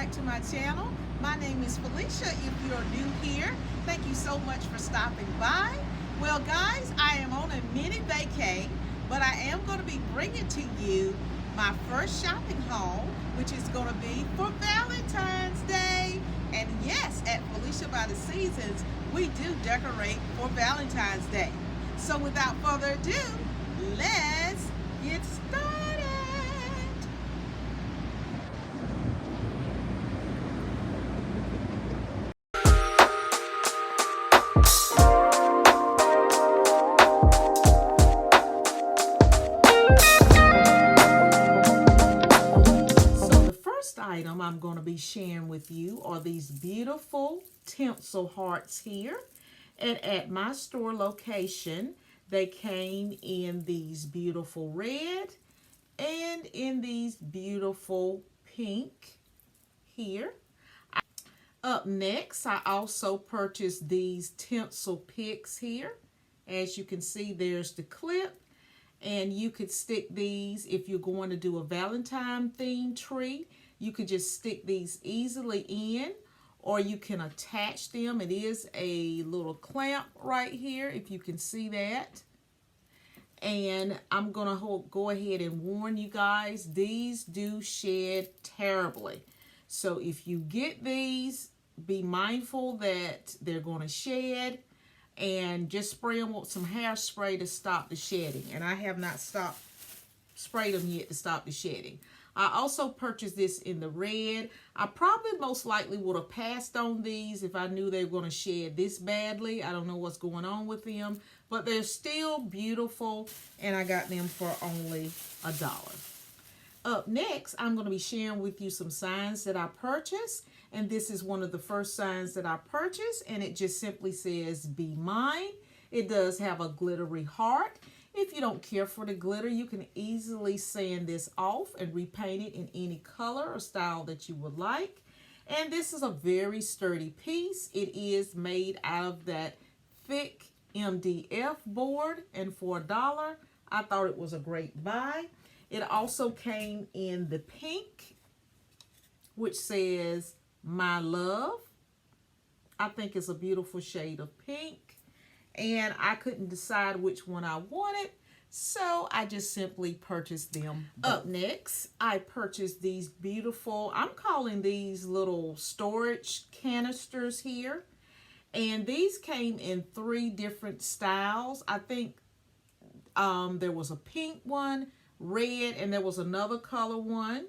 back to my channel. My name is Felicia. If you're new here, thank you so much for stopping by. Well guys, I am on a mini vacay, but I am going to be bringing to you my first shopping haul, which is going to be for Valentine's Day. And yes, at Felicia by the Seasons, we do decorate for Valentine's Day. So without further ado, let's get started. Item I'm going to be sharing with you are these beautiful Tinsel Hearts here, and at my store location they came in these beautiful red and in these beautiful pink here. Up next, I also purchased these Tinsel Picks here. As you can see, there's the clip, and you could stick these if you're going to do a Valentine themed tree. You could just stick these easily in, or you can attach them. It is a little clamp right here, if you can see that. And I'm going to go ahead and warn you guys, these do shed terribly. So if you get these, be mindful that they're going to shed, and just spray them with some hairspray to stop the shedding. And I have not sprayed them yet to stop the shedding. I also purchased this in the red. I probably most likely would have passed on these if I knew they were going to shed this badly. I don't know what's going on with them, but they're still beautiful, and I got them for only $1. Up next, I'm going to be sharing with you some signs that I purchased, and this is one of the first signs that I purchased, and it just simply says, "Be mine." It does have a glittery heart. If you don't care for the glitter, you can easily sand this off and repaint it in any color or style that you would like. And this is a very sturdy piece. It is made out of that thick MDF board, and for $1, I thought it was a great buy. It also came in the pink, which says "My Love." I think it's a beautiful shade of pink. And I couldn't decide which one I wanted, so I just simply purchased them. Up next, I purchased these beautiful, I'm calling these little storage canisters here. And these came in 3 different styles. I think there was a pink one, red, and there was another color one.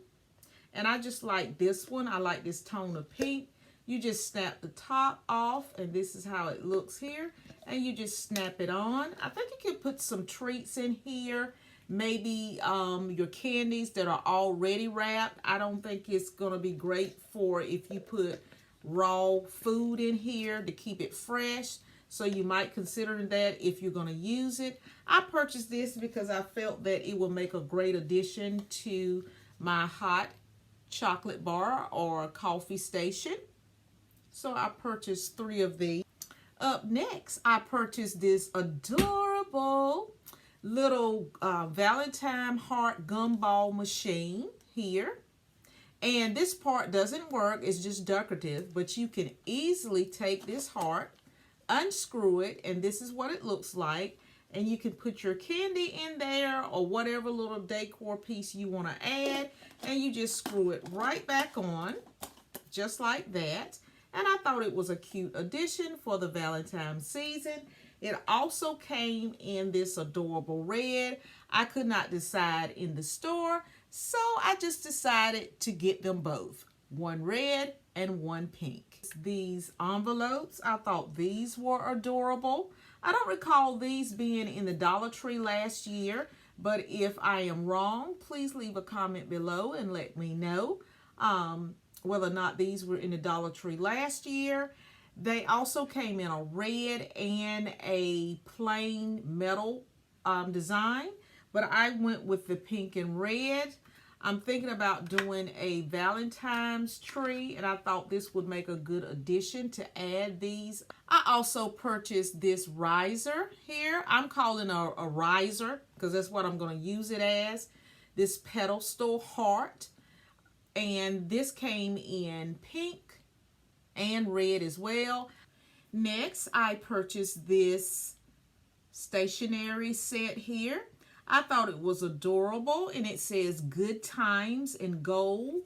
And I just like this one. I like this tone of pink. You just snap the top off, and this is how it looks here. And you just snap it on. I think you could put some treats in here. Maybe your candies that are already wrapped. I don't think it's going to be great for if you put raw food in here to keep it fresh. So you might consider that if you're going to use it. I purchased this because I felt that it will make a great addition to my hot chocolate bar or coffee station. So I purchased 3 of these. Up next, I purchased this adorable little Valentine heart gumball machine here. And this part doesn't work, it's just decorative, but you can easily take this heart, unscrew it, and this is what it looks like. And you can put your candy in there or whatever little decor piece you want to add, and you just screw it right back on, just like that. And I thought it was a cute addition for the Valentine season. It also came in this adorable red. I could not decide in the store, so I just decided to get them both. One red and one pink. These envelopes, I thought these were adorable. I don't recall these being in the Dollar Tree last year, but if I am wrong, please leave a comment below and let me know whether or not these were in the Dollar Tree last year. They also came in a red and a plain metal design, but I went with the pink and red. I'm thinking about doing a Valentine's tree, and I thought this would make a good addition to add these. I also purchased this riser here. I'm calling a riser because that's what I'm going to use it as. This Pedestal Heart. and this came in pink and red as well. Next, I purchased this stationery set here. I thought it was adorable, and it says Good Times in gold,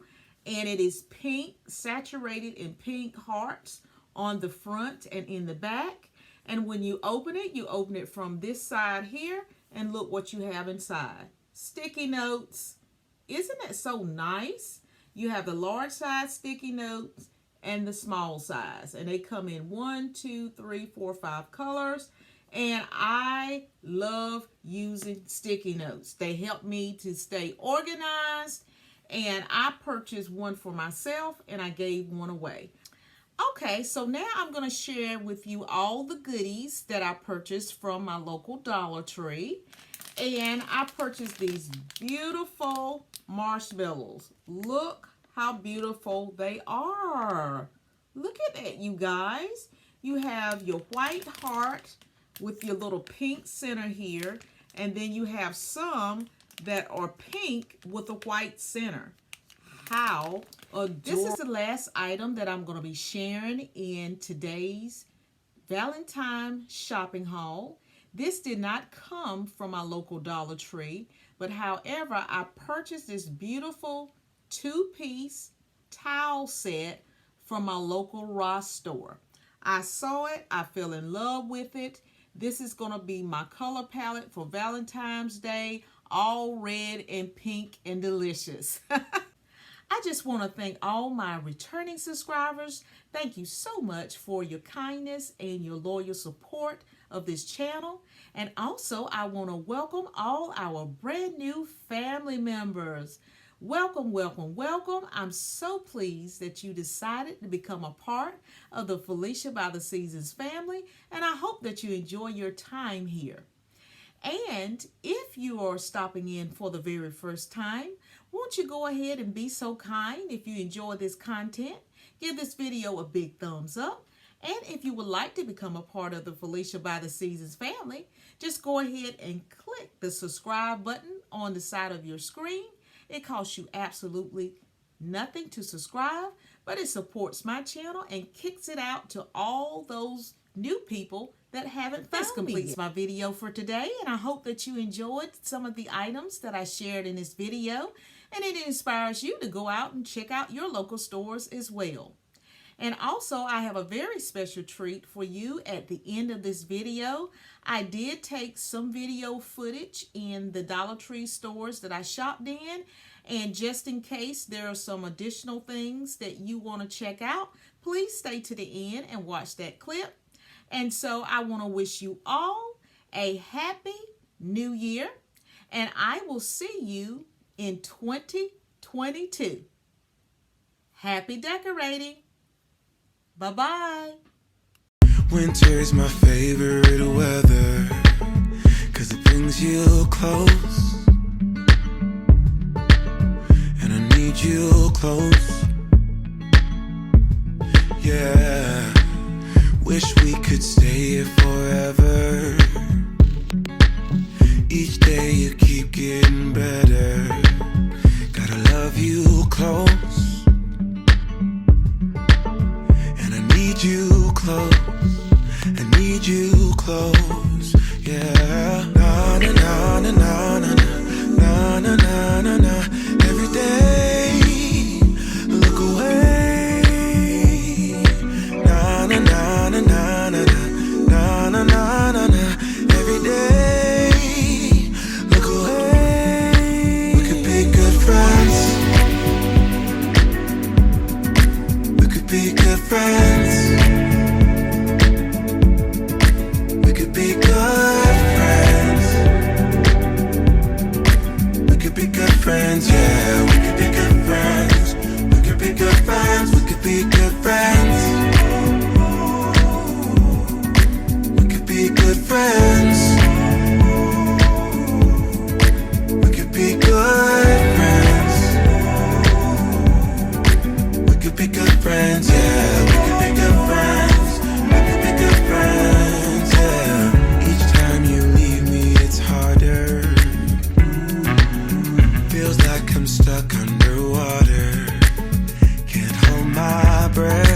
and it is pink, saturated in pink hearts on the front and in the back. And when you open it from this side here, and look what you have inside. Sticky notes. Isn't it so nice? You have the large size sticky notes and the small size, and they come in 1, 2, 3, 4, 5 colors. And I love using sticky notes. They help me to stay organized, and I purchased one for myself and I gave one away. Okay, so now I'm going to share with you all the goodies that I purchased from my local Dollar Tree. And I purchased these beautiful marshmallows. Look how beautiful they are. Look at that, you guys. You have your white heart with your little pink center here, and then you have some that are pink with a white center. How adorable. This is the last item that I'm going to be sharing in today's Valentine shopping haul. This did not come from my local Dollar Tree, but however, I purchased this beautiful 2-piece towel set from my local Ross store. I saw it, I fell in love with it. This is going to be my color palette for Valentine's Day, all red and pink and delicious. I just want to thank all my returning subscribers. Thank you so much for your kindness and your loyal support of this channel. And also, I want to welcome all our brand new family members. Welcome, welcome, welcome. I'm so pleased that you decided to become a part of the Felicia by the Seasons family, and I hope that you enjoy your time here. And if you are stopping in for the very first time, won't you go ahead and be so kind? If you enjoy this content, give this video a big thumbs up. And if you would like to become a part of the Felicia by the Seasons family, just go ahead and click the subscribe button on the side of your screen. It costs you absolutely nothing to subscribe, but it supports my channel and kicks it out to all those new people that haven't found me. This completes my video for today, and I hope that you enjoyed some of the items that I shared in this video, and it inspires you to go out and check out your local stores as well. And also, I have a very special treat for you at the end of this video. I did take some video footage in the Dollar Tree stores that I shopped in. And just in case there are some additional things that you want to check out, please stay to the end and watch that clip. And so I want to wish you all a happy new year. And I will see you in 2022. Happy decorating. Bye-bye. Winter's my favorite weather, 'cause it brings you close, and I need you close. Yeah, wish we could stay here forever. Each day you keep getting better. Gotta love you close. You close, I need you close, yeah. Na na na na na na na na na na. Every day, look away. Na na na na na na na na na na na. Every day, look away. We could be good friends. We could be good friends. Friends, yeah, we could be good friends. We could be good friends. We could be good friends. We could be good friends. We could be good friends. We could be good friends, yeah. We could be good friends. We could be good friends, yeah. Each time you leave me, it's harder. Feels like I'm stuck underwater. breath.